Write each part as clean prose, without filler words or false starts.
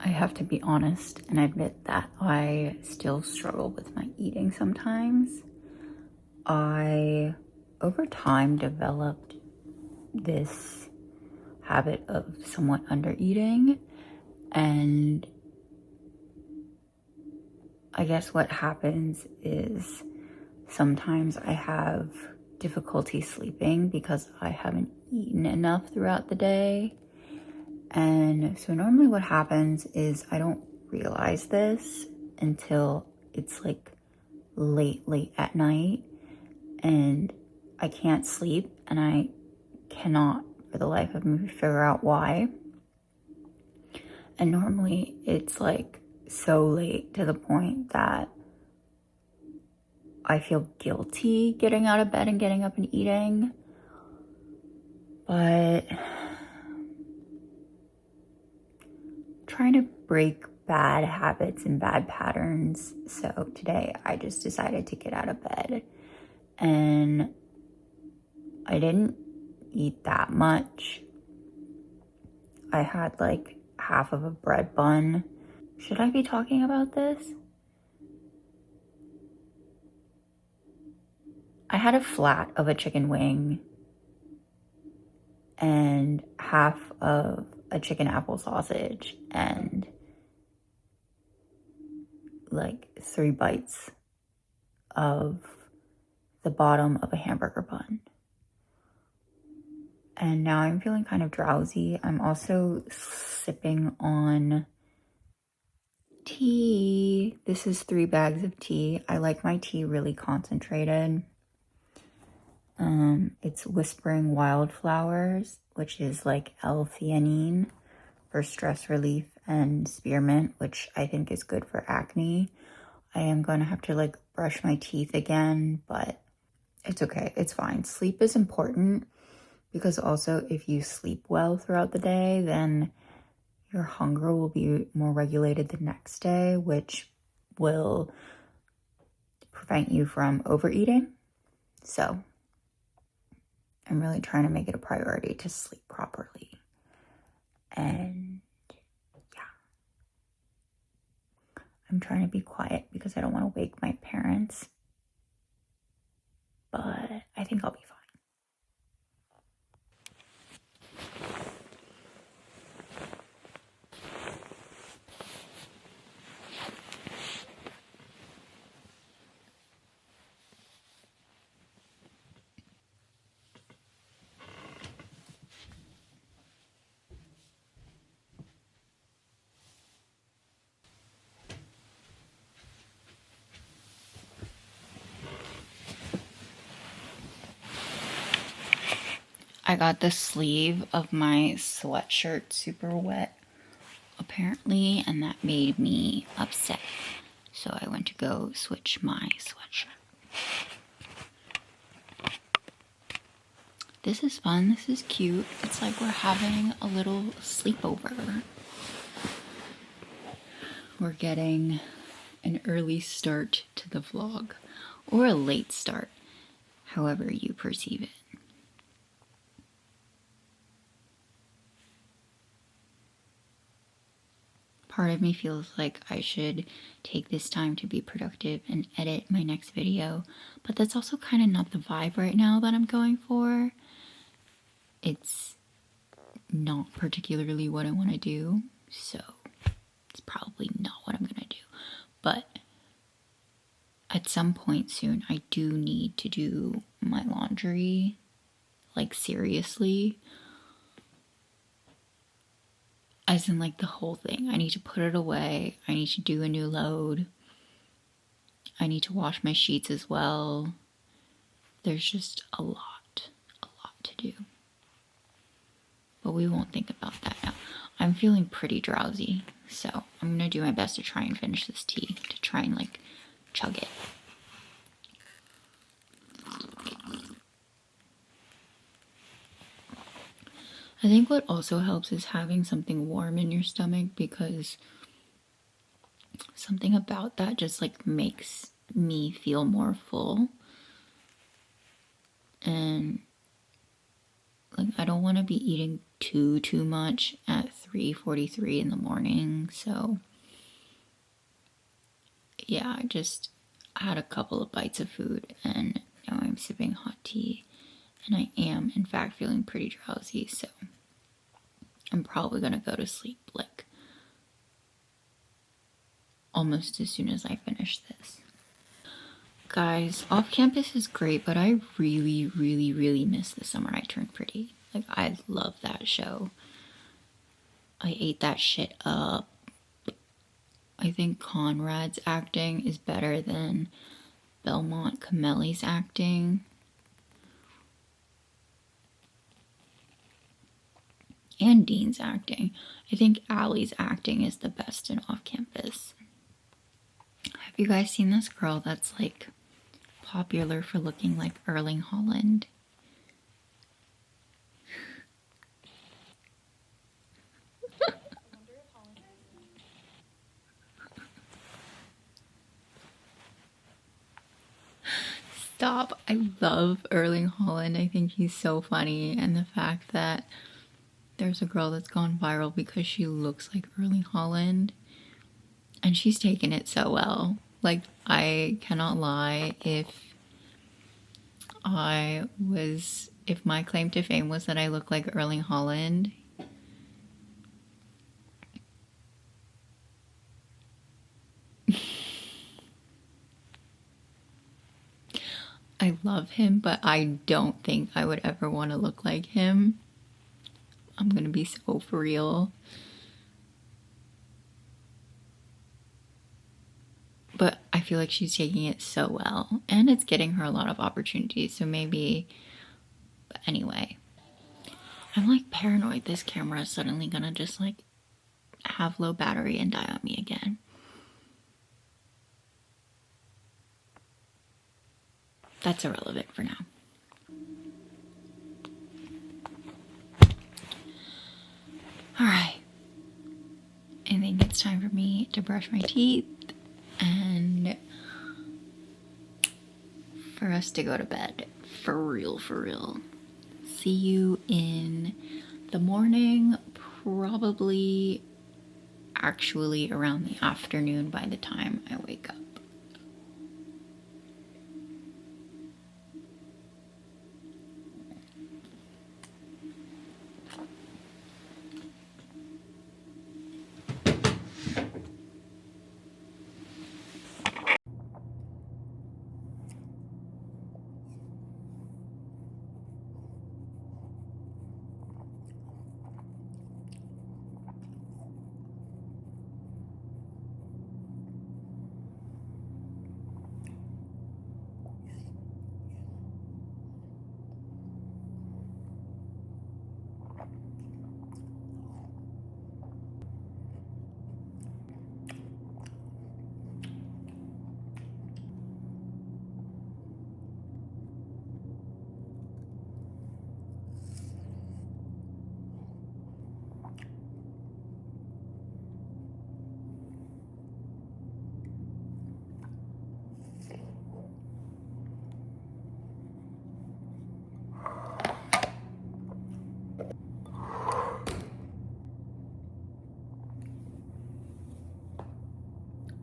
I have to be honest and admit that I still struggle with my eating sometimes. I, over time, developed this habit of somewhat under eating, and I guess what happens is sometimes I have difficulty sleeping because I haven't eaten enough throughout the day. And so normally what happens is I don't realize this until it's like late at night and I can't sleep and I cannot for the life of me figure out why. And normally it's like so late to the point that I feel guilty getting out of bed and getting up and eating. But trying to break bad habits and bad patterns. So today I just decided to get out of bed and I didn't eat that much. I had like half of a bread bun. Should I be talking about this? I had a flat of a chicken wing and half of a chicken apple sausage and like 3 bites of the bottom of a hamburger bun. And now I'm feeling kind of drowsy. I'm also sipping on tea. This is 3 bags of tea. I like my tea really concentrated. It's Whispering Wildflowers, which is like L-theanine for stress relief, and spearmint, which I think is good for acne. I am going to have to like brush my teeth again, but it's okay. It's fine. Sleep is important because also if you sleep well throughout the day, then your hunger will be more regulated the next day, which will prevent you from overeating. So I'm really trying to make it a priority to sleep properly. And yeah, I'm trying to be quiet because I don't want to wake my parents, but I think I'll be fine. I got the sleeve of my sweatshirt super wet, apparently, and that made me upset. So I went to go switch my sweatshirt. This is fun. This is cute. It's like we're having a little sleepover. We're getting an early start to the vlog, or a late start, however you perceive it. Part of me feels like I should take this time to be productive and edit my next video, but that's also kind of not the vibe right now that I'm going for. It's not particularly what I want to do, so it's probably not what I'm gonna do. But at some point soon, I do need to do my laundry, like seriously. As in like the whole thing. I need to put it away. I need to do a new load. I need to wash my sheets as well. There's just a lot to do. But we won't think about that now. I'm feeling pretty drowsy, so I'm gonna do my best to try and finish this tea, to try and like chug it. I think what also helps is having something warm in your stomach, because something about that just like makes me feel more full. And like I don't want to be eating too much at 3:43 in the morning. So yeah, I just had a couple of bites of food and now I'm sipping hot tea, and I am in fact feeling pretty drowsy, so I'm probably gonna go to sleep like almost as soon as I finish this. Guys, Off Campus is great, but I really miss The Summer I Turned Pretty. Like, I love that show. I ate that shit up. I think Conrad's acting is better than Belmont Cameli's acting. And Dean's acting. I think Allie's acting is the best in Off Campus. Have you guys seen this girl that's like popular for looking like Erling Haaland? Stop. I love Erling Haaland. I think he's so funny. And the fact that there's a girl that's gone viral because she looks like Erling Haaland. And she's taken it so well. Like, I cannot lie. If my claim to fame was that I look like Erling Haaland, I love him, but I don't think I would ever want to look like him. I'm gonna be so for real. But I feel like she's taking it so well, and it's getting her a lot of opportunities, so maybe. But anyway, I'm like paranoid this camera is suddenly gonna just like have low battery and die on me again. That's irrelevant for now. Alright. I think it's time for me to brush my teeth and for us to go to bed. For real. See you in the morning, probably actually around the afternoon by the time I wake up.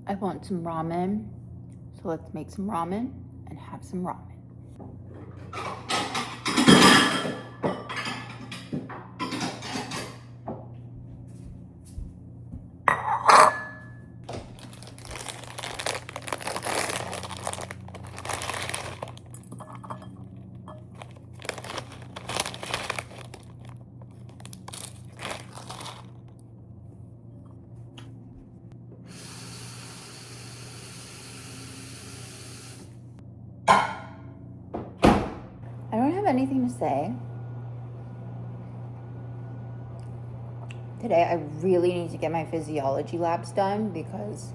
I want some ramen, so let's make some ramen and have some ramen. I don't have anything to say. Today I really need to get my physiology labs done because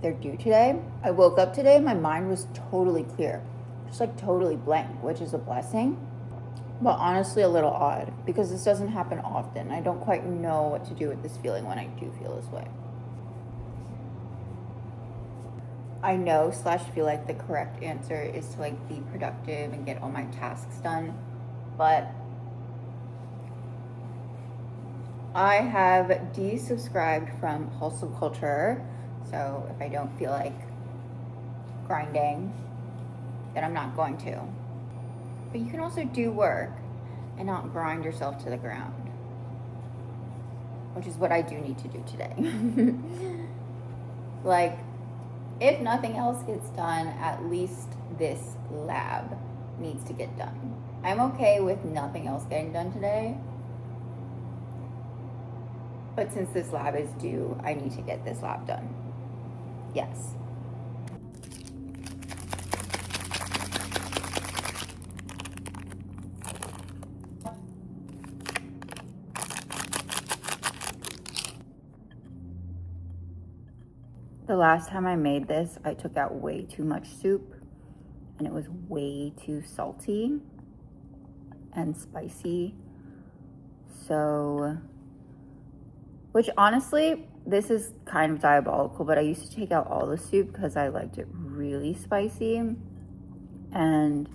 they're due today. I woke up today, my mind was totally clear, just like totally blank, which is a blessing, but honestly a little odd because this doesn't happen often. I don't quite know what to do with this feeling when I do feel this way. I know / feel like the correct answer is to like be productive and get all my tasks done, but I have desubscribed from Hustle Culture, so if I don't feel like grinding, then I'm not going to. But you can also do work and not grind yourself to the ground, which is what I do need to do today. Like, if nothing else gets done, at least this lab needs to get done. I'm okay with nothing else getting done today, but since this lab is due, I need to get this lab done. Yes. The last time I made this, I took out way too much soup and it was way too salty and spicy. So, which honestly, this is kind of diabolical, but I used to take out all the soup because I liked it really spicy. And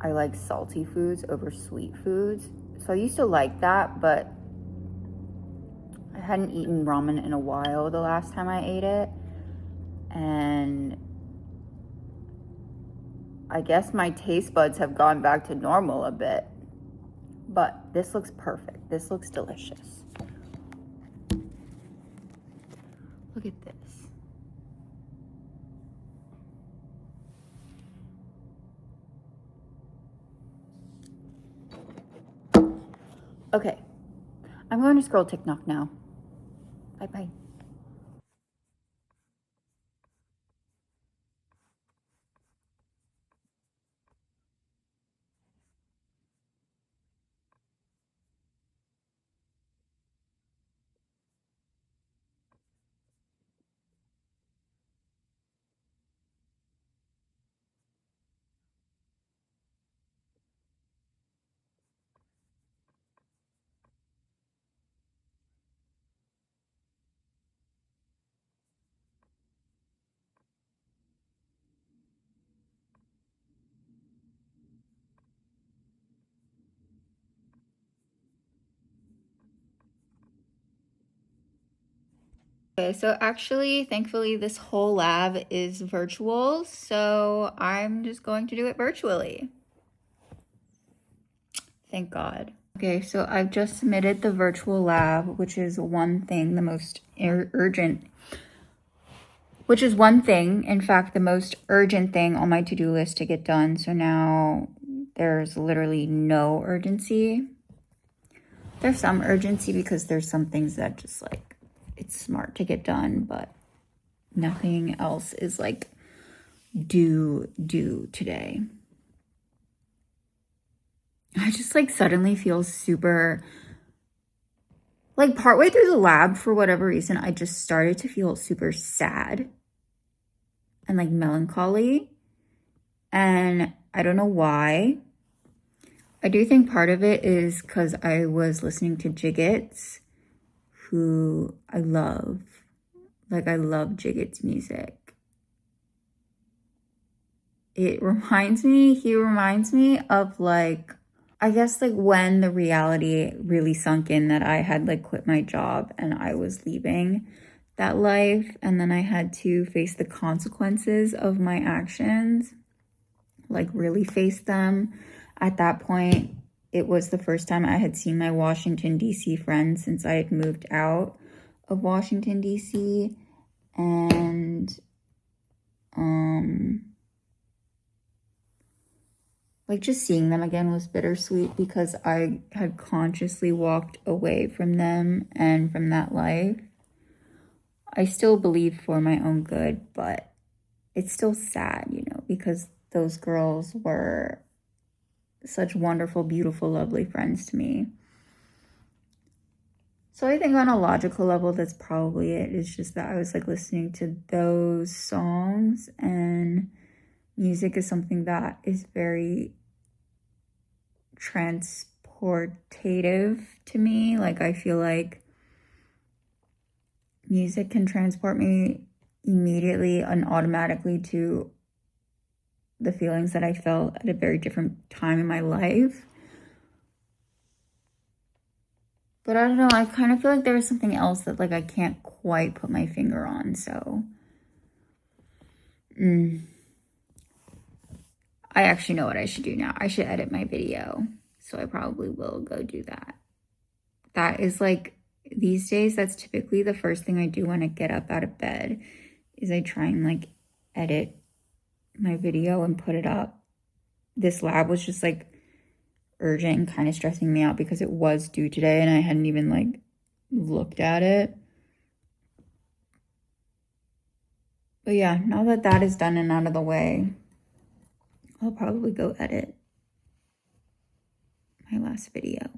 I like salty foods over sweet foods. So I used to like that, but I hadn't eaten ramen in a while the last time I ate it. And I guess my taste buds have gone back to normal a bit. But this looks perfect. This looks delicious. Look at this. Okay, I'm going to scroll TikTok now. Bye-bye. Okay, so actually, thankfully, this whole lab is virtual, so I'm just going to do it virtually. Thank God. Okay, so I've just submitted the virtual lab, which is one thing, the most urgent, which is one thing, in fact, the most urgent thing on my to-do list to get done. So now there's literally no urgency. There's some urgency because there's some things that just like, it's smart to get done, but nothing else is like due today. I just like suddenly feel super, like partway through the lab, for whatever reason, I just started to feel super sad and like melancholy. And I don't know why. I do think part of it is because I was listening to Jiggets, who I love. Like, I love Jiggets' music. He reminds me of like, I guess like when the reality really sunk in that I had like quit my job and I was leaving that life, and then I had to face the consequences of my actions, like really face them. At that point, it was the first time I had seen my Washington, D.C. friends since I had moved out of Washington, D.C. And, like just seeing them again was bittersweet because I had consciously walked away from them and from that life. I still believe for my own good, but it's still sad, you know, because those girls were such wonderful, beautiful, lovely friends to me. So I think on a logical level, that's probably it. It's just that I was like listening to those songs, and music is something that is very transportative to me. Like, I feel like music can transport me immediately and automatically to the feelings that I felt at a very different time in my life. But I don't know, I kind of feel like there was something else that like I can't quite put my finger on, so. I actually know what I should do now. I should edit my video. So I probably will go do that. That is like, these days, that's typically the first thing I do when I get up out of bed, is I try and like edit my video and put it up. This lab was just like urgent and kind of stressing me out because it was due today and I hadn't even like looked at it. But yeah, now that that is done and out of the way, I'll probably go edit my last video.